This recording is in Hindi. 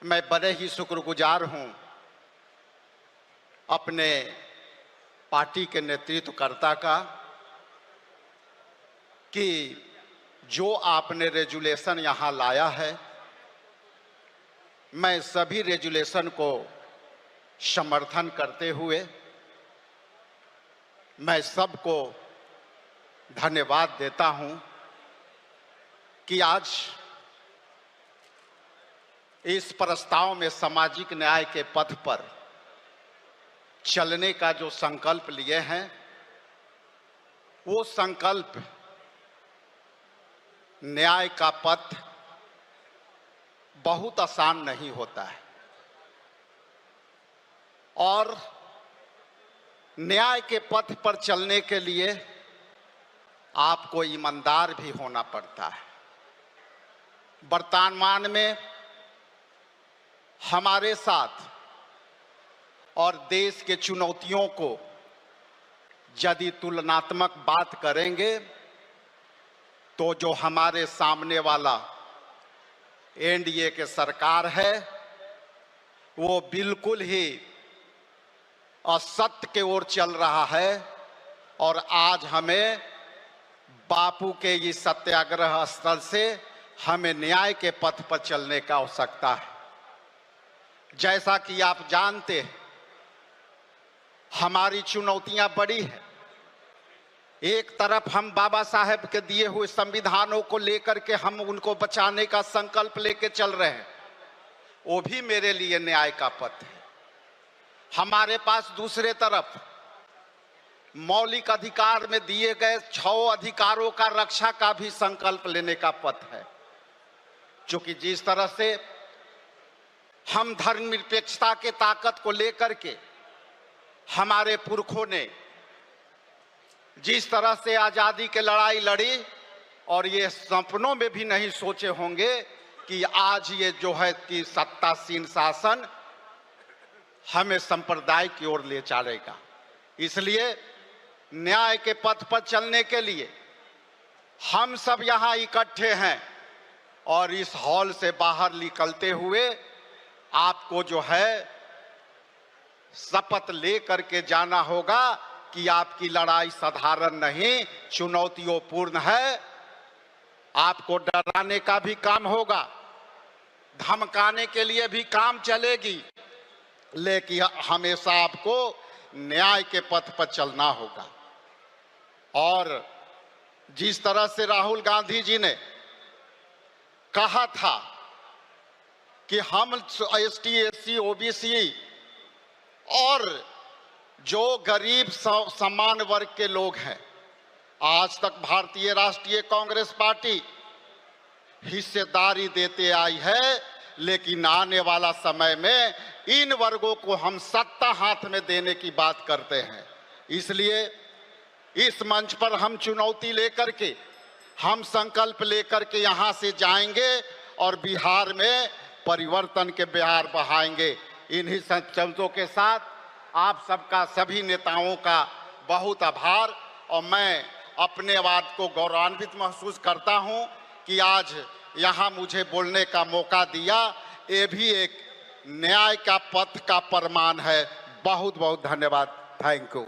मैं बड़े ही शुक्रगुजार हूं अपने पार्टी के नेतृत्वकर्ता का कि जो आपने रेजुलेशन यहाँ लाया है, मैं सभी रेजुलेशन को समर्थन करते हुए मैं सबको धन्यवाद देता हूं कि आज इस प्रस्ताव में सामाजिक न्याय के पथ पर चलने का जो संकल्प लिए हैं, वो संकल्प न्याय का पथ बहुत आसान नहीं होता है और न्याय के पथ पर चलने के लिए आपको ईमानदार भी होना पड़ता है। वर्तमान में हमारे साथ और देश के चुनौतियों को यदि तुलनात्मक बात करेंगे तो जो हमारे सामने वाला एनडीए के सरकार है वो बिल्कुल ही असत्य के ओर चल रहा है और आज हमें बापू के इस सत्याग्रह स्थल से हमें न्याय के पथ पर चलने की आवश्यकता है। जैसा कि आप जानते हैं, हमारी चुनौतियां बड़ी हैं। एक तरफ हम बाबा साहेब के दिए हुए संविधानों को लेकर के हम उनको बचाने का संकल्प लेके चल रहे हैं, वो भी मेरे लिए न्याय का पथ है। हमारे पास दूसरे तरफ मौलिक अधिकार में दिए गए 6 अधिकारों का रक्षा का भी संकल्प लेने का पथ है, क्योंकि जिस तरह से हम धर्मनिरपेक्षता के ताकत को लेकर के हमारे पुरखों ने जिस तरह से आजादी की लड़ाई लड़ी और ये सपनों में भी नहीं सोचे होंगे कि आज ये जो है कि सत्तासीन शासन हमें संप्रदाय की ओर ले चलेगा। इसलिए न्याय के पथ पर चलने के लिए हम सब यहाँ इकट्ठे हैं और इस हॉल से बाहर निकलते हुए आपको जो है शपथ ले करके जाना होगा कि आपकी लड़ाई साधारण नहीं, चुनौतियों पूर्ण है। आपको डराने का भी काम होगा, धमकाने के लिए भी काम चलेगी, लेकिन हमेशा आपको न्याय के पथ पर चलना होगा। और जिस तरह से राहुल गांधी जी ने कहा था कि हम एसटी, एससी, ओबीसी और जो गरीब समान वर्ग के लोग हैं, आज तक भारतीय राष्ट्रीय कांग्रेस पार्टी हिस्सेदारी देते आई है, लेकिन आने वाला समय में इन वर्गों को हम सत्ता हाथ में देने की बात करते हैं। इसलिए इस मंच पर हम चुनौती लेकर के, हम संकल्प लेकर के यहाँ से जाएंगे और बिहार में परिवर्तन के बहार बहाएंगे। इन्हीं शब्दों के साथ आप सबका, सभी नेताओं का बहुत आभार। और मैं अपने बात को गौरवान्वित महसूस करता हूं कि आज यहाँ मुझे बोलने का मौका दिया। ये भी एक न्याय का पथ का प्रमाण है। बहुत बहुत धन्यवाद। Thank you.